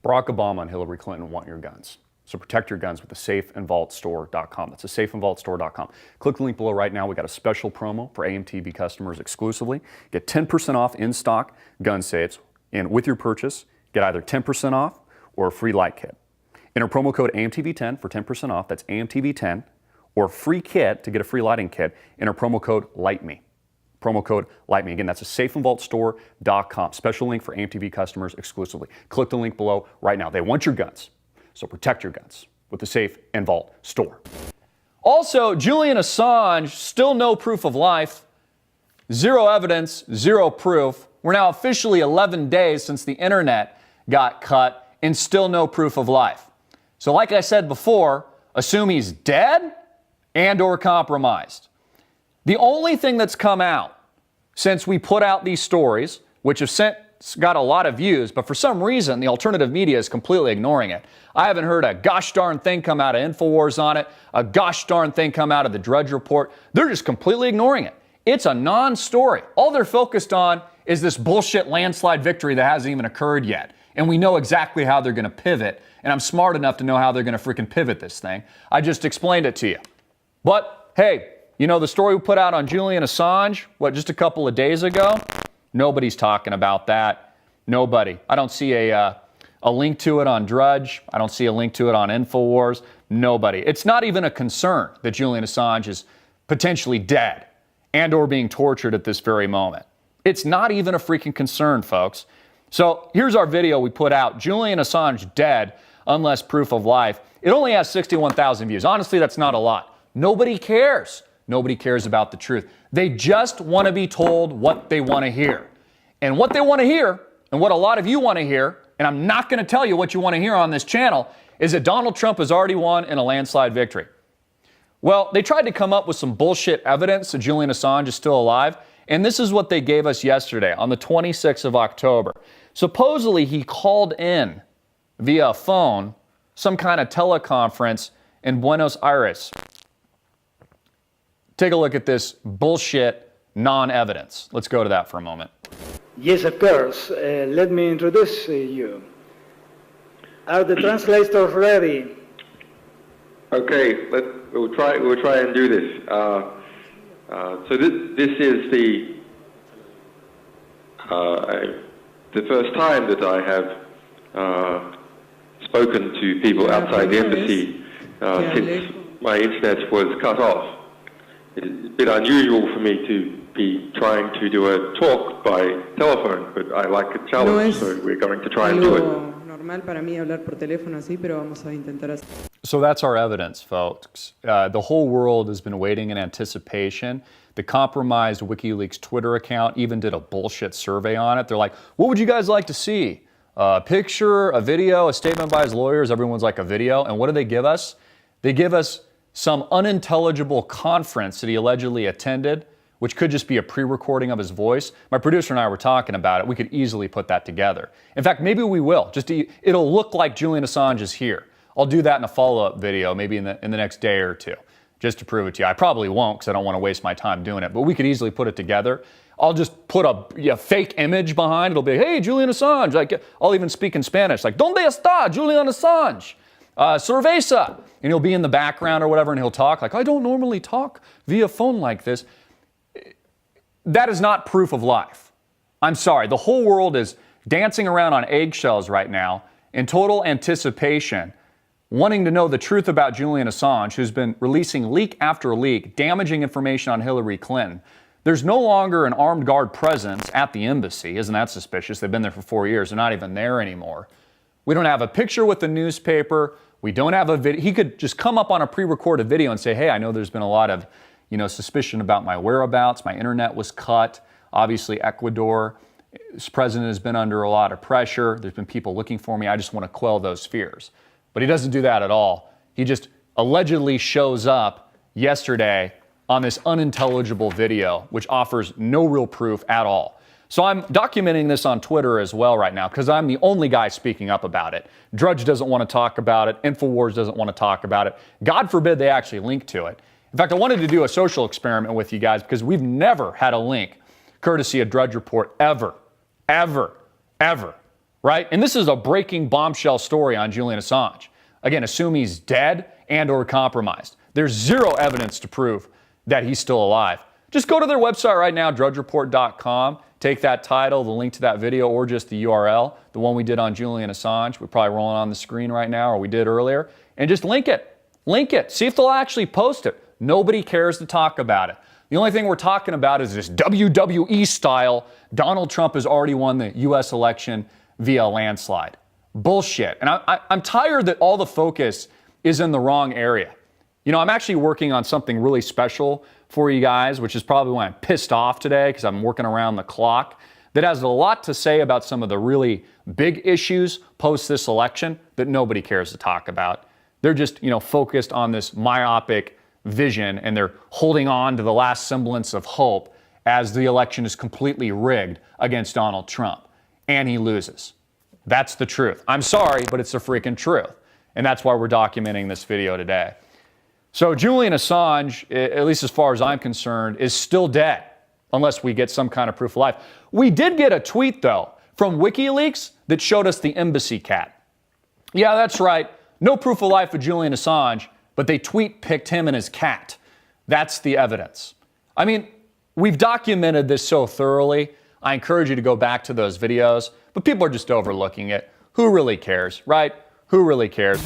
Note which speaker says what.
Speaker 1: Barack Obama and Hillary Clinton want your guns. So protect your guns with the safeandvaultstore.com. That's the safeandvaultstore.com. Click the link below right now. We got a special promo for AMTV customers exclusively. Get 10% off in-stock gun safes, and with your purchase, get either 10% off or a free light kit. Enter promo code AMTV10 for 10% off. That's AMTV10, or free kit to get a free lighting kit. Enter promo code LIGHTME. Promo code LIGHTME. Again, that's a safeandvaultstore.com. Special link for AMTV customers exclusively. Click the link below right now. They want your guns, so protect your guns with the Safe and Vault store. Also, Julian Assange, still no proof of life, zero evidence, zero proof. We're now officially 11 days since the internet got cut, and still no proof of life. So like I said before, assume he's dead and or compromised. The only thing that's come out since we put out these stories, which have got a lot of views, but for some reason the alternative media is completely ignoring it. I haven't heard a gosh darn thing come out of InfoWars on it, a gosh darn thing come out of the Drudge Report. They're just completely ignoring it. It's a non-story. All they're focused on is this bullshit landslide victory that hasn't even occurred yet. And we know exactly how they're going to pivot, and I'm smart enough to know how they're going to freaking pivot this thing. I just explained it to you. But hey, you know the story we put out on Julian Assange, just a couple of days ago? Nobody's talking about that. Nobody. I don't see a link to it on Drudge. I don't see a link to it on InfoWars. Nobody. It's not even a concern that Julian Assange is potentially dead and or being tortured at this very moment. It's not even a freaking concern, folks. So here's our video we put out. Julian Assange dead, unless proof of life. It only has 61,000 views. Honestly, that's not a lot. Nobody cares. Nobody cares about the truth. They just want to be told what they want to hear. And what they want to hear, and what a lot of you want to hear, and I'm not going to tell you what you want to hear on this channel, is that Donald Trump has already won in a landslide victory. Well, they tried to come up with some bullshit evidence that Julian Assange is still alive, and this is what they gave us yesterday on the 26th of October. Supposedly, he called in via phone some kind of teleconference in Buenos Aires. Take a look at this bullshit non-evidence. Let's go to that for a moment.
Speaker 2: Yes, of course. Let me introduce you. Are the translators ready?
Speaker 3: Okay, we'll try and do this. So this is the first time that I have spoken to people outside the embassy since my internet was cut off. It's a bit unusual for me to be trying to do a talk by telephone, but I like a challenge, so we're going to try and do it.
Speaker 1: So that's our evidence, folks. The whole world has been waiting in anticipation. The compromised WikiLeaks Twitter account even did a bullshit survey on it. They're like, what would you guys like to see? A picture, a video, a statement by his lawyers? Everyone's like, a video. And what do they give us? They give us some unintelligible conference that he allegedly attended, which could just be a pre-recording of his voice. My producer and I were talking about it. We could easily put that together. In fact, maybe we will. It'll look like Julian Assange is here. I'll do that in a follow-up video, maybe in the next day or two, just to prove it to you. I probably won't because I don't want to waste my time doing it, but we could easily put it together. I'll just put a fake image behind. It'll be, hey, Julian Assange. Like, I'll even speak in Spanish, like, ¿Dónde está Julian Assange? Cerveza. And he'll be in the background or whatever, and he'll talk like, I don't normally talk via phone like this. That is not proof of life. I'm sorry. The whole world is dancing around on eggshells right now in total anticipation, wanting to know the truth about Julian Assange, who's been releasing leak after leak, damaging information on Hillary Clinton. There's no longer an armed guard presence at the embassy. Isn't that suspicious? They've been there for 4 years. They're not even there anymore. We don't have a picture with the newspaper. We don't have a video. He could just come up on a pre-recorded video and say, hey, I know there's been a lot of, suspicion about my whereabouts. My internet was cut. Obviously, Ecuador, this president has been under a lot of pressure. There's been people looking for me. I just want to quell those fears. But he doesn't do that at all. He just allegedly shows up yesterday on this unintelligible video, which offers no real proof at all. So I'm documenting this on Twitter as well right now because I'm the only guy speaking up about it. Drudge doesn't want to talk about it. InfoWars doesn't want to talk about it. God forbid they actually link to it. In fact, I wanted to do a social experiment with you guys because we've never had a link, courtesy of Drudge Report, ever, right? And this is a breaking bombshell story on Julian Assange. Again, assume he's dead and or compromised. There's zero evidence to prove that he's still alive. Just go to their website right now, drudgereport.com. Take that title, the link to that video, or just the URL, the one we did on Julian Assange. We're probably rolling on the screen right now, or we did earlier. And just link it. Link it. See if they'll actually post it. Nobody cares to talk about it. The only thing we're talking about is this WWE style. Donald Trump has already won the U.S. election via landslide. Bullshit. And I'm tired that all the focus is in the wrong area. You know, I'm actually working on something really special for you guys, which is probably why I'm pissed off today, because I'm working around the clock, that has a lot to say about some of the really big issues post this election that nobody cares to talk about. They're just, focused on this myopic vision, and they're holding on to the last semblance of hope as the election is completely rigged against Donald Trump, and he loses. That's the truth. I'm sorry, but it's the freaking truth. And that's why we're documenting this video today. So Julian Assange, at least as far as I'm concerned, is still dead, unless we get some kind of proof of life. We did get a tweet, though, from WikiLeaks that showed us the embassy cat. Yeah, that's right. No proof of life of Julian Assange, but they tweet-picked him and his cat. That's the evidence. I mean, we've documented this so thoroughly. I encourage you to go back to those videos, but people are just overlooking it. Who really cares, right? Who really cares?